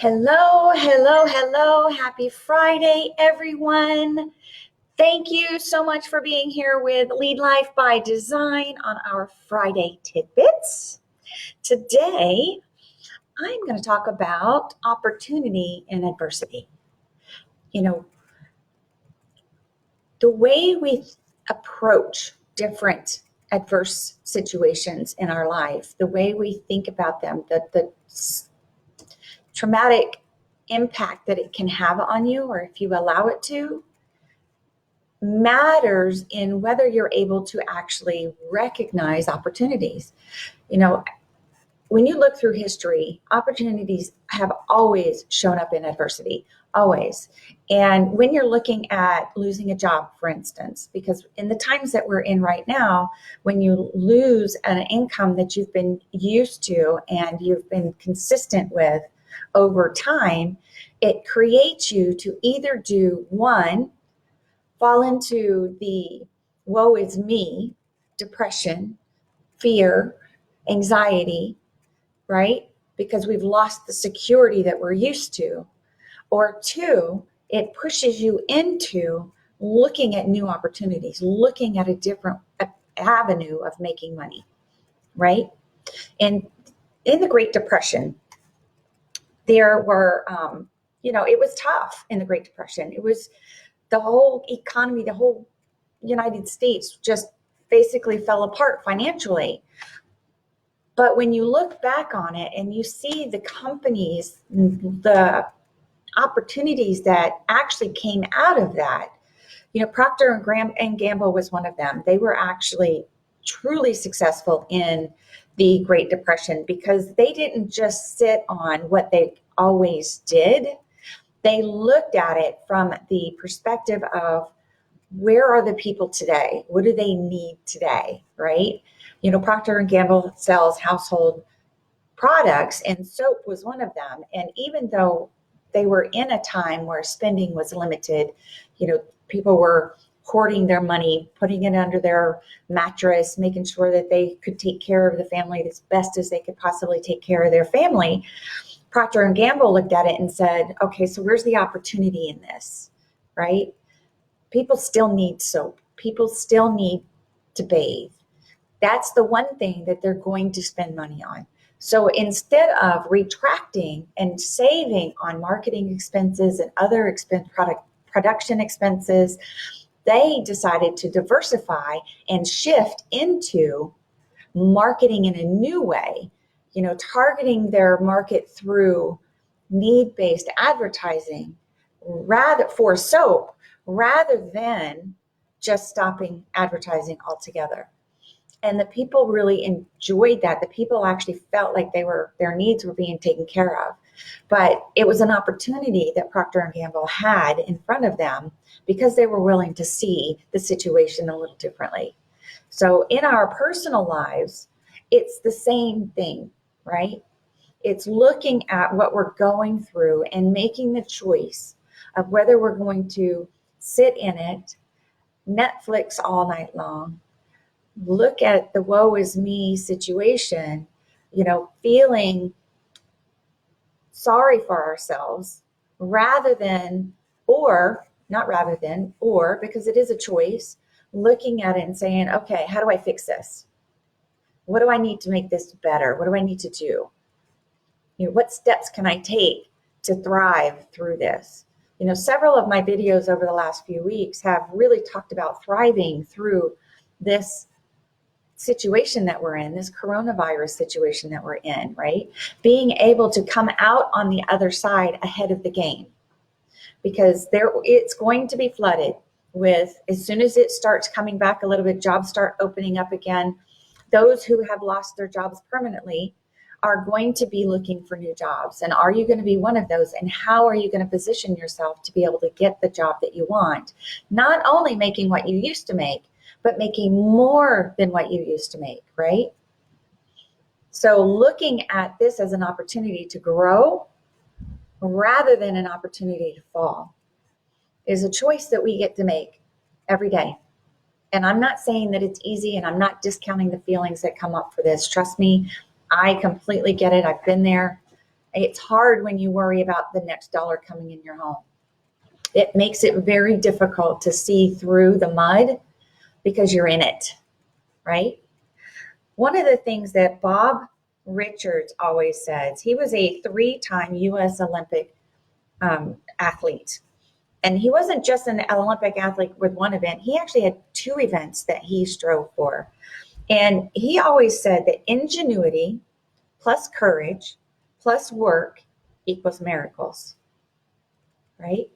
Hello, hello, hello. Happy Friday, everyone. Thank you so much for being here with Lead Life by Design on our Friday tidbits. Today, I'm going to talk about opportunity and adversity. You know, the way we approach different adverse situations in our life, the way we think about them, the traumatic impact that it can have on you, or if you allow it to, matters in whether you're able to actually recognize opportunities. You know, when you look through history, opportunities have always shown up in adversity, always. And when you're looking at losing a job, for instance, because in the times that we're in right now, when you lose an income that you've been used to and you've been consistent with over time, it creates you to either do one, fall into the woe is me, depression, fear, anxiety, right? Because we've lost the security that we're used to. Or two, it pushes you into looking at new opportunities, looking at a different avenue of making money, right? And in the Great Depression, there were, it was tough in the Great Depression. It was the whole economy, the whole United States just basically fell apart financially. But when you look back on it and you see the companies, the opportunities that actually came out of that, Procter and Gamble was one of them. They were actually truly successful in the Great Depression because they didn't just sit on what they always did. They looked at it from the perspective of, where are the people today? What do they need today, right? Procter and Gamble sells household products, and soap was one of them. And even though they were in a time where spending was limited, people were hoarding their money, putting it under their mattress, making sure that they could take care of the family as best as they could possibly take care of their family. Procter and Gamble looked at it and said, okay, so where's the opportunity in this, right? People still need soap. People still need to bathe. That's the one thing that they're going to spend money on. So instead of retracting and saving on marketing expenses and other production expenses, they decided to diversify and shift into marketing in a new way, targeting their market through need-based advertising for soap, rather than just stopping advertising altogether. And the people really enjoyed that. The people actually felt like their needs were being taken care of. But it was an opportunity that Procter and Gamble had in front of them because they were willing to see the situation a little differently. So in our personal lives, it's the same thing, right? It's looking at what we're going through and making the choice of whether we're going to sit in it, Netflix all night long, look at the woe is me situation, feeling sorry for ourselves rather than, or not rather than, or because it is a choice, looking at it and saying, okay, how do I fix this? What do I need to make this better? What do I need to do? What steps can I take to thrive through this? Several of my videos over the last few weeks have really talked about thriving through this situation that we're in, this coronavirus situation that we're in, right? Being able to come out on the other side ahead of the game, because it's going to be flooded with, as soon as it starts coming back a little bit, jobs start opening up again. Those who have lost their jobs permanently are going to be looking for new jobs. And are you going to be one of those? And how are you going to position yourself to be able to get the job that you want? Not only making what you used to make, but making more than what you used to make, right? So looking at this as an opportunity to grow rather than an opportunity to fall is a choice that we get to make every day. And I'm not saying that it's easy, and I'm not discounting the feelings that come up for this. Trust me, I completely get it. I've been there. It's hard when you worry about the next dollar coming in your home. It makes it very difficult to see through the mud because you're in it, right? One of the things that Bob Richards always says, he was a 3-time U.S. Olympic athlete. And he wasn't just an Olympic athlete with one event. He actually had 2 events that he strove for. And he always said that ingenuity plus courage plus work equals miracles, right?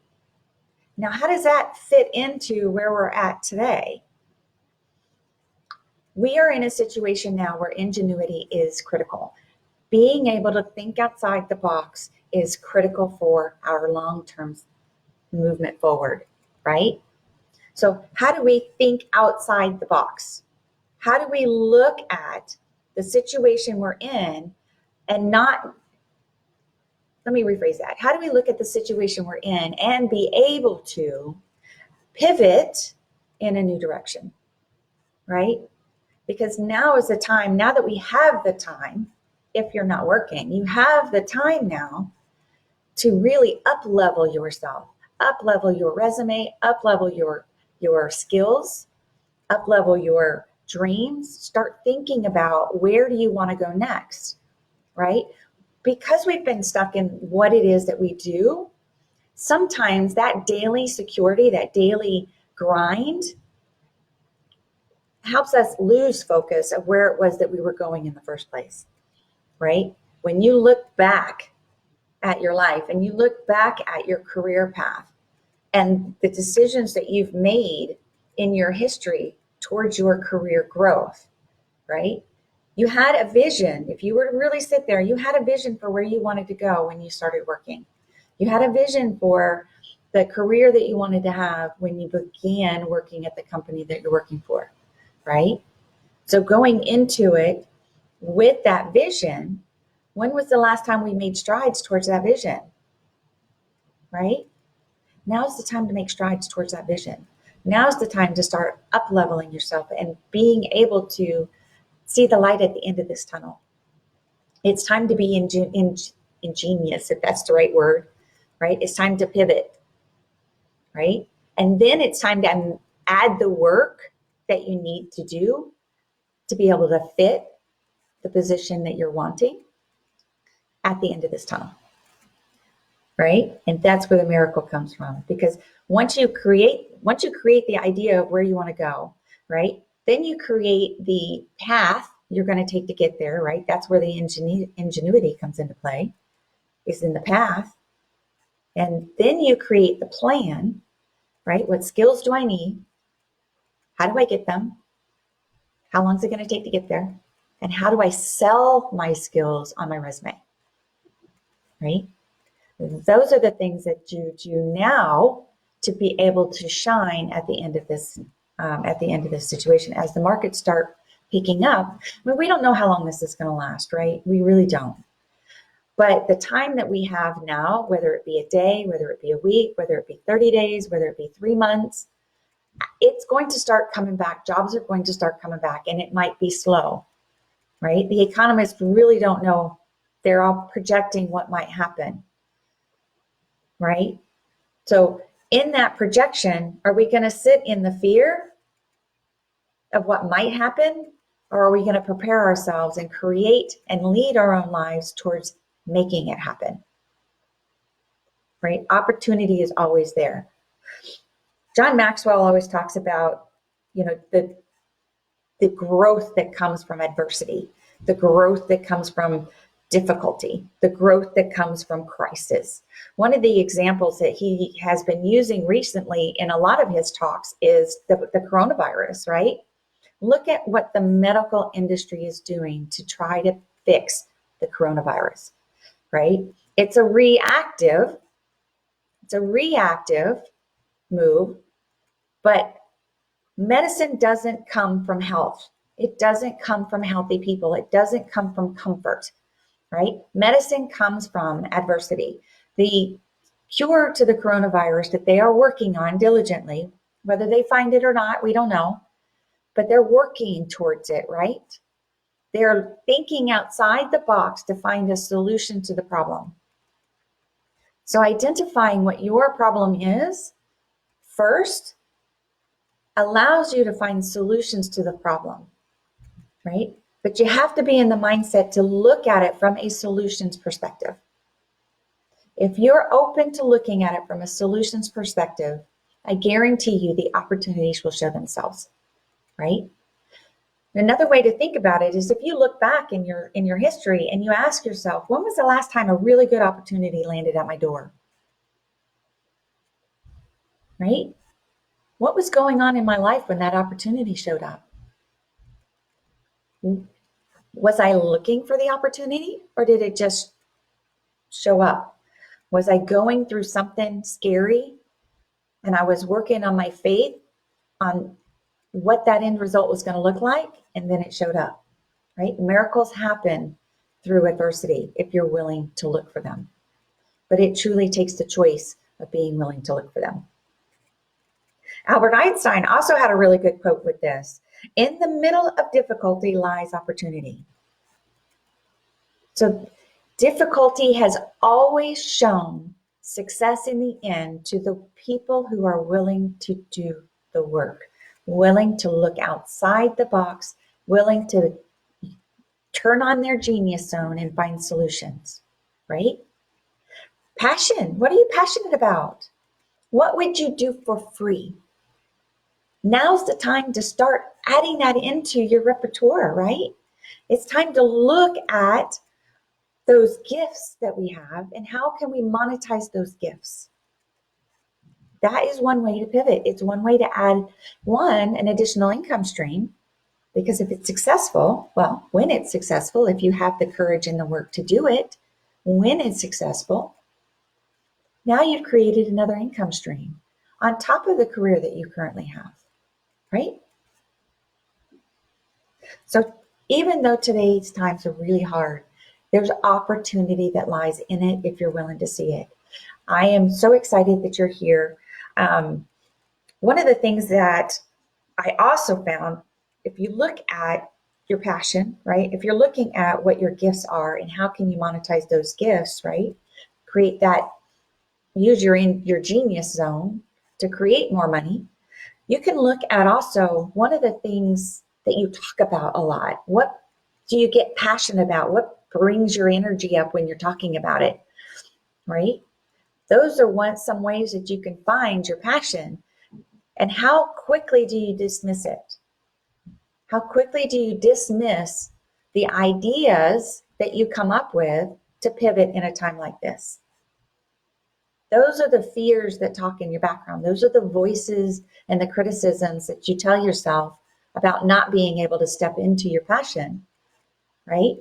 Now, how does that fit into where we're at today? We are in a situation now where ingenuity is critical. Being able to think outside the box is critical for our long-term movement forward, right? So how do we think outside the box? How do we look at the situation we're in and not, let me rephrase that. How do we look at the situation we're in and be able to pivot in a new direction, right? Because now is the time, now that we have the time, if you're not working, you have the time now to really up-level yourself, up-level your resume, up-level your skills, up-level your dreams. Start thinking about where do you want to go next, right? Because we've been stuck in what it is that we do, sometimes that daily security, that daily grind helps us lose focus of where it was that we were going in the first place, right? When you look back at your life and you look back at your career path and the decisions that you've made in your history towards your career growth, right? You had a vision. If you were to really sit there, you had a vision for where you wanted to go when you started working. You had a vision for the career that you wanted to have when you began working at the company that you're working for, right? So going into it with that vision, when was the last time we made strides towards that vision, right? Now's the time to make strides towards that vision. Now's the time to start up-leveling yourself and being able to see the light at the end of this tunnel. It's time to be ingenious, if that's the right word, right? It's time to pivot, right? And then it's time to add the work that you need to do to be able to fit the position that you're wanting at the end of this tunnel, right? And that's where the miracle comes from. Because once you create the idea of where you want to go, right? Then you create the path you're going to take to get there, right? That's where the ingenuity comes into play, is in the path. And then you create the plan, right? What skills do I need? How do I get them? How long is it going to take to get there? And how do I sell my skills on my resume, right? Those are the things that you do now to be able to shine at the end of this situation. As the markets start picking up, I mean, we don't know how long this is going to last, right? We really don't. But the time that we have now, whether it be a day, whether it be a week, whether it be 30 days, whether it be 3 months, it's going to start coming back. Jobs are going to start coming back, and it might be slow, right? The economists really don't know. They're all projecting what might happen, right? So in that projection, are we going to sit in the fear of what might happen? Or are we going to prepare ourselves and create and lead our own lives towards making it happen? Right? Opportunity is always there. John Maxwell always talks about, the growth that comes from adversity, the growth that comes from difficulty, the growth that comes from crisis. One of the examples that he has been using recently in a lot of his talks is the coronavirus, right? Look at what the medical industry is doing to try to fix the coronavirus, right? It's a reactive move, but medicine doesn't come from health. It doesn't come from healthy people. It doesn't come from comfort, right? Medicine comes from adversity. The cure to the coronavirus that they are working on diligently, whether they find it or not, we don't know, but they're working towards it, right? They're thinking outside the box to find a solution to the problem. So identifying what your problem is first allows you to find solutions to the problem, right? But you have to be in the mindset to look at it from a solutions perspective. If you're open to looking at it from a solutions perspective, I guarantee you the opportunities will show themselves, right? Another way to think about it is if you look back in your history and you ask yourself, when was the last time a really good opportunity landed at my door? Right? What was going on in my life when that opportunity showed up? Was I looking for the opportunity or did it just show up? Was I going through something scary and I was working on my faith on what that end result was going to look like, and then it showed up, right? Miracles happen through adversity if you're willing to look for them. But it truly takes the choice of being willing to look for them. Albert Einstein also had a really good quote with this. In the middle of difficulty lies opportunity. So difficulty has always shown success in the end to the people who are willing to do the work, willing to look outside the box, willing to turn on their genius zone and find solutions, right? Passion. What are you passionate about? What would you do for free? Now's the time to start adding that into your repertoire, right? It's time to look at those gifts that we have and how can we monetize those gifts. That is one way to pivot. It's one way to add an additional income stream, because if it's successful, well, when it's successful, if you have the courage and the work to do it, when it's successful, now you've created another income stream on top of the career that you currently have, right? So even though today's times are really hard, there's opportunity that lies in it if you're willing to see it. I am so excited that you're here. One of the things that I also found, if you look at your passion, right? If you're looking at what your gifts are and how can you monetize those gifts, right? Create that, use your genius zone to create more money. You can look at also one of the things that you talk about a lot. What do you get passionate about? What brings your energy up when you're talking about it, right? Those are some ways that you can find your passion. And how quickly do you dismiss it? How quickly do you dismiss the ideas that you come up with to pivot in a time like this? Those are the fears that talk in your background. Those are the voices and the criticisms that you tell yourself about not being able to step into your passion, right?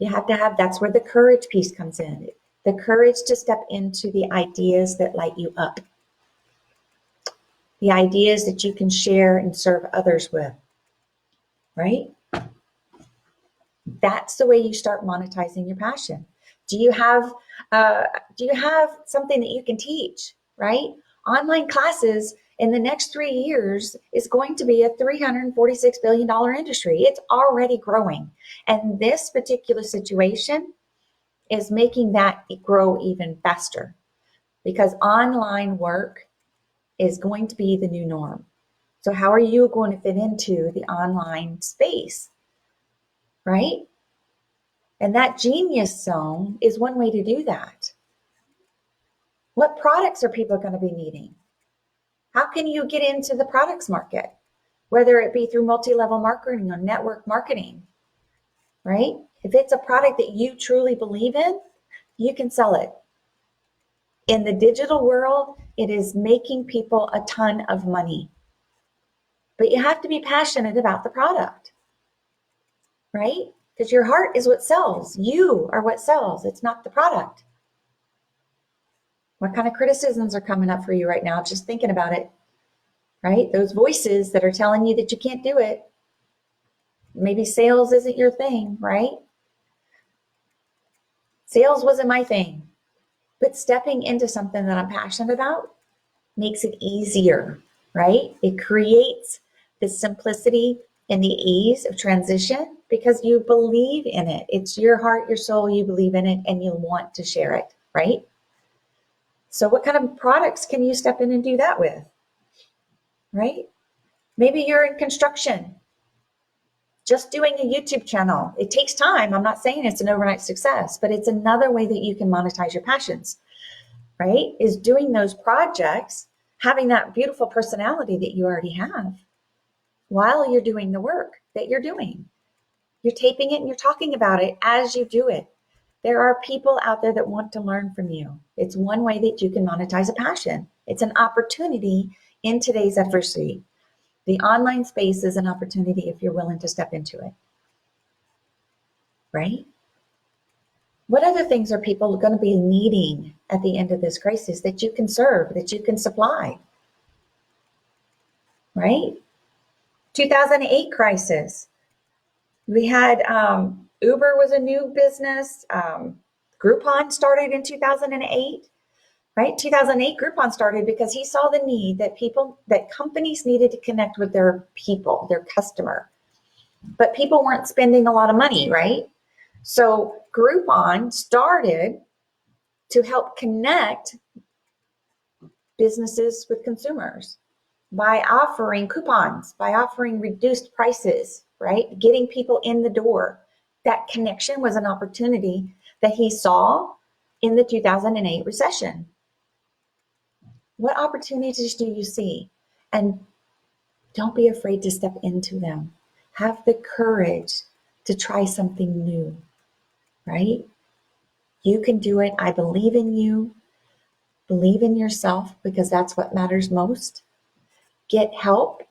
You have to have, that's where the courage piece comes in. The courage to step into the ideas that light you up. The ideas that you can share and serve others with, right? That's the way you start monetizing your passion. Do you have something that you can teach, right? Online classes in the next 3 years is going to be a $346 billion industry. It's already growing. And this particular situation is making that grow even faster, because online work is going to be the new norm. So how are you going to fit into the online space, right? And that genius zone is one way to do that. What products are people going to be needing? How can you get into the products market? Whether it be through multi-level marketing or network marketing, right? If it's a product that you truly believe in, you can sell it. In the digital world, it is making people a ton of money. But you have to be passionate about the product, right? Because your heart is what sells. You are what sells. It's not the product. What kind of criticisms are coming up for you right now? Just thinking about it, right? Those voices that are telling you that you can't do it. Maybe sales isn't your thing, right? Sales wasn't my thing. But stepping into something that I'm passionate about makes it easier, right? It creates the simplicity and the ease of transition because you believe in it. It's your heart, your soul, you believe in it, and you want to share it, right? So what kind of products can you step in and do that with, right? Maybe you're in construction, just doing a YouTube channel. It takes time. I'm not saying it's an overnight success, but it's another way that you can monetize your passions, right? Is doing those projects, having that beautiful personality that you already have while you're doing the work that you're doing. You're taping it and you're talking about it as you do it. There are people out there that want to learn from you. It's one way that you can monetize a passion. It's an opportunity in today's adversity. The online space is an opportunity if you're willing to step into it, right? What other things are people going to be needing at the end of this crisis that you can serve, that you can supply, right? 2008 crisis. We had Uber was a new business. Groupon started in 2008, right? 2008, Groupon started because he saw the need that companies needed to connect with their people, their customer. But people weren't spending a lot of money, right? So Groupon started to help connect businesses with consumers by offering coupons, by offering reduced prices, right? Getting people in the door. That connection was an opportunity that he saw in the 2008 recession. What opportunities do you see? And don't be afraid to step into them. Have the courage to try something new, right? You can do it. I believe in you. Believe in yourself because that's what matters most. Get help,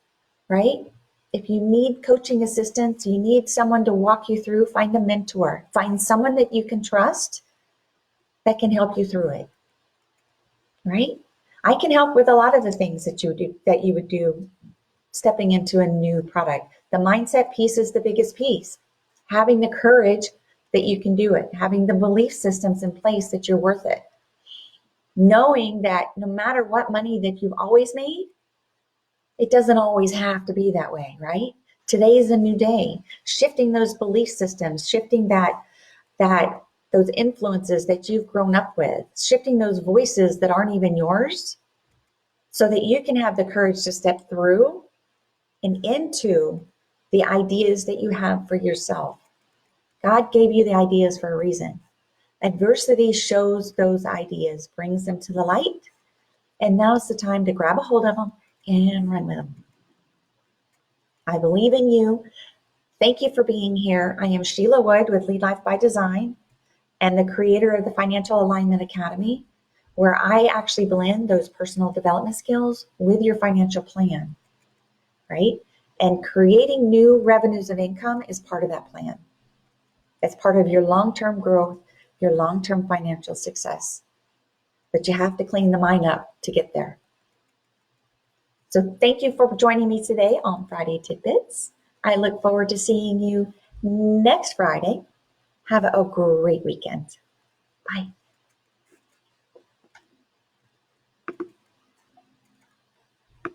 right? If you need coaching assistance, you need someone to walk you through, find a mentor. Find someone that you can trust that can help you through it, right? I can help with a lot of the things that you would do stepping into a new product. The mindset piece is the biggest piece. Having the courage that you can do it, having the belief systems in place that you're worth it. Knowing that no matter what money that you've always made, it doesn't always have to be that way, right? Today is a new day. Shifting those belief systems, shifting those influences that you've grown up with, shifting those voices that aren't even yours, so that you can have the courage to step through and into the ideas that you have for yourself. God gave you the ideas for a reason. Adversity shows those ideas, brings them to the light, and now's the time to grab a hold of them and run with them. I believe in you. Thank you for being here. I am Sheila Wood with Lead Life by Design and the creator of the Financial Alignment Academy, where I actually blend those personal development skills with your financial plan, right? And creating new revenues of income is part of that plan. It's part of your long-term growth, your long-term financial success. But you have to clean the mind up to get there. So thank you for joining me today on Friday Tidbits. I look forward to seeing you next Friday. Have a great weekend. Bye.